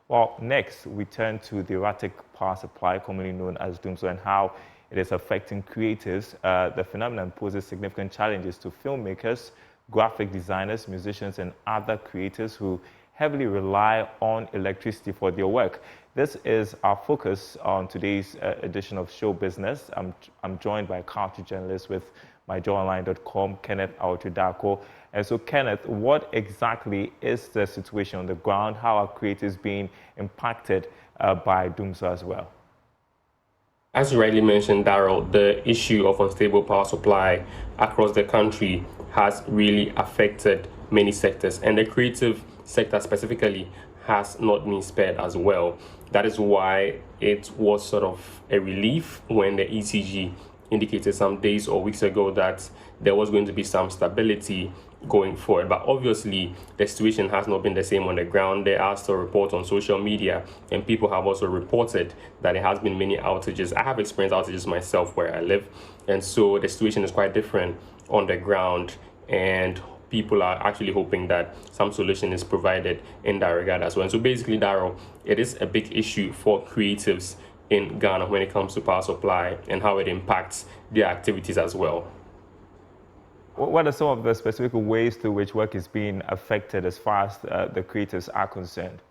Well, next, we turn to the erratic power supply, commonly known as doomsday, and how it is affecting creatives. The phenomenon poses significant challenges to filmmakers, graphic designers, musicians, and other creators who heavily rely on electricity for their work. This is our focus on today's edition of Show Business. I'm joined by country journalist with myjoyonline.com, Kenneth Aotudako. And so, Kenneth, what exactly is the situation on the ground? How are creators being impacted by doomsday as well? As you rightly mentioned, Daryl, the issue of unstable power supply across the country has really affected many sectors, and the creative sector specifically has not been spared as well. That is why it was sort of a relief when the ECG indicated some days or weeks ago that there was going to be some stability going forward. But obviously, the situation has not been the same on the ground. There are still reports on social media, and people have also reported that there has been many outages. I have experienced outages myself where I live, and so the situation is quite different on the ground, and people are actually hoping that some solution is provided in that regard as well. And so basically, Daryl, it is a big issue for creatives in Ghana when it comes to power supply and how it impacts their activities as well. What are some of the specific ways through which work is being affected as far as the creatives are concerned?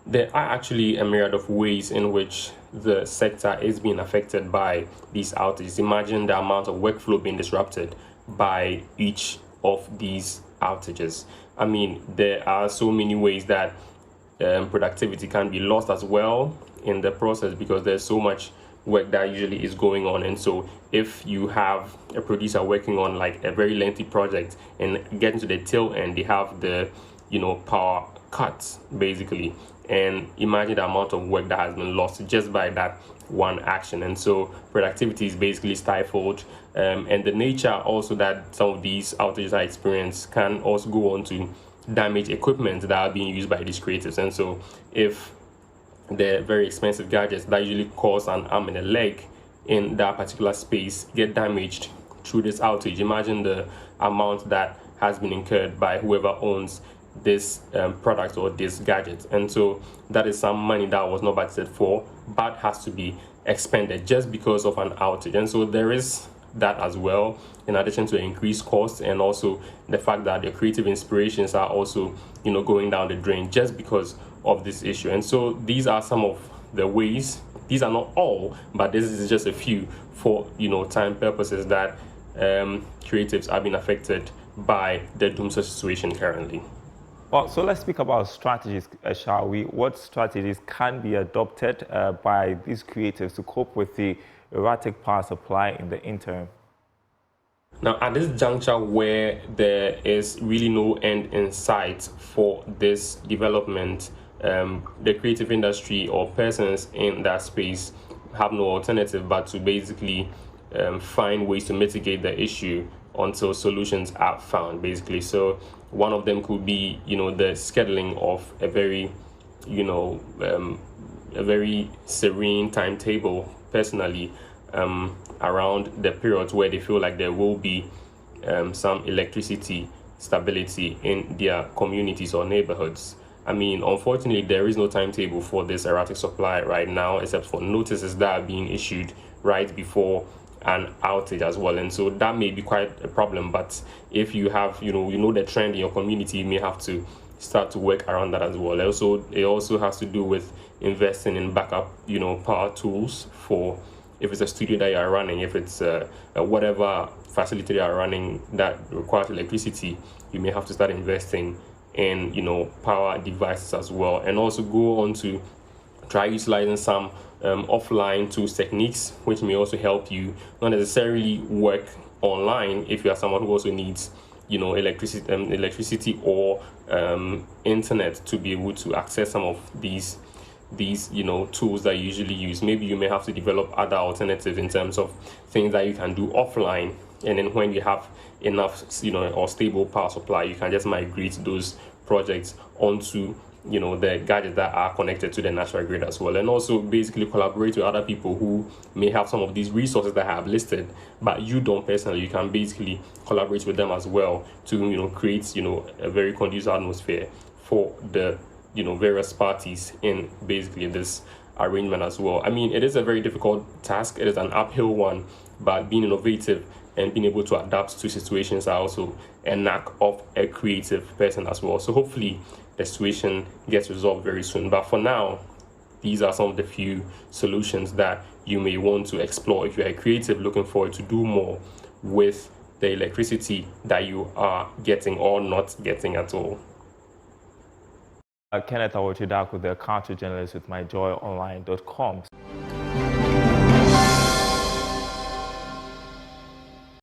There are actually a myriad of ways in which the sector is being affected by these outages. Imagine the amount of workflow being disrupted by each of these outages. I mean, there are so many ways that productivity can be lost as well in the process because there's so much work that usually is going on. And so if you have a producer working on like a very lengthy project and getting to the tail end, they have the power cuts basically, and imagine the amount of work that has been lost just by that one action. And so productivity is basically stifled, and the nature also that some of these outages are experienced can also go on to damage equipment that are being used by these creators. And so if the very expensive gadgets that usually cost an arm and a leg in that particular space get damaged through this outage, imagine the amount that has been incurred by whoever owns this product or this gadget. And so that is some money that was not budgeted for but has to be expended just because of an outage. And so there is that as well, in addition to increased costs, and also the fact that the creative inspirations are also going down the drain just because of this issue. And so these are some of the ways. These are not all, but this is just a few for time purposes that creatives are being affected by the doomsday situation currently. Well, so let's speak about strategies, shall we? What strategies can be adopted by these creatives to cope with the erratic power supply in the interim? Now, at this juncture where there is really no end in sight for this development, the creative industry or persons in that space have no alternative but to basically find ways to mitigate the issue until solutions are found, basically. So one of them could be, the scheduling of a very, a very serene timetable personally around the periods where they feel like there will be some electricity stability in their communities or neighborhoods. I mean, unfortunately, there is no timetable for this erratic supply right now, except for notices that are being issued right before an outage as well. And so that may be quite a problem. But if you have, the trend in your community, you may have to start to work around that as well. It also has to do with investing in backup, power tools for if it's a studio that you are running, if it's whatever facility you are running that requires electricity, you may have to start investing in power devices as well, and also go on to try utilizing some offline tools techniques, which may also help you not necessarily work online if you are someone who also needs electricity or internet to be able to access some of these tools that you usually use. Maybe you may have to develop other alternatives in terms of things that you can do offline, and then when you have enough or stable power supply, you can just migrate those projects onto the gadgets that are connected to the national grid as well, and also basically collaborate with other people who may have some of these resources that I have listed but you don't personally. You can basically collaborate with them as well to create a very conducive atmosphere for the various parties in basically this arrangement as well. I mean, it is a very difficult task. It is an uphill one, but being innovative and being able to adapt to situations are also a knack of a creative person as well. So hopefully the situation gets resolved very soon. But for now, these are some of the few solutions that you may want to explore if you're a creative looking forward to do more with the electricity that you are getting or not getting at all. Kenneth Awochidaku, the culture journalist with myjoyonline.com.